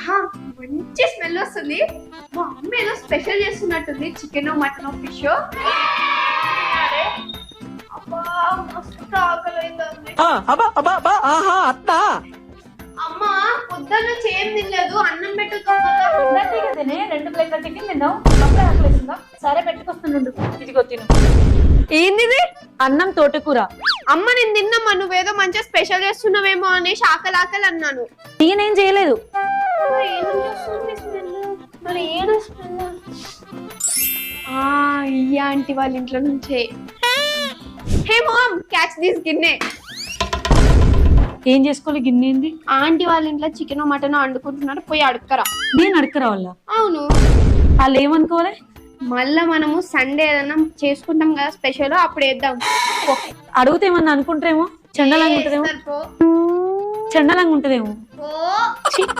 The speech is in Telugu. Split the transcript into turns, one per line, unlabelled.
ఆహా మంచి స్మెల్ వస్తుంది. మా అమ్మ ఏదో స్పెషల్ చేస్తున్నట్టుంది, చికెన్ మటన్ ఫిష్. అబ్బా మస్తు ఆకలైతుంది. అమ్మ పొద్దున్న ఏం తినలేదు, అన్నం
తినే 2 ప్లేట్ల చికెన్ తిన్నావు, అప్పుడే ఆకలిస్తుందా? సరే పెట్టుకొస్తుండు, ఇదిగో తిను.
ఏంది
అన్నం తోటకూర.
అమ్మ నేను తిన్నమ్మా, నువ్వేదో మంచిగా స్పెషల్ చేస్తున్నావేమో అనేసి ఆకలి ఆకలి అన్నాను.
నేనేం చేయలేదు.
మరి ఈ ఆంటీ వాళ్ళ ఇంట్లో నుంచే. హే మామ్, క్యాచ్ దిస్ గిన్నె.
ఏం చేసుకోవాలి గిన్నె ఏంది?
ఆంటీ వాళ్ళ ఇంట్లో చికెన్ మటన్ వండుకుంటున్నారు, పోయి అడుక్కరా.
నేను అడగరా వాళ్ళ?
అవును.
వాళ్ళు ఏమనుకోవాలి?
మళ్ళా మనము సండే ఏదైనా చేసుకుంటాం కదా స్పెషల్, అప్పుడు వేద్దాం.
అడిగితే ఏమన్నా అనుకుంటారేమో, చండలంగా ఉంటదేమో.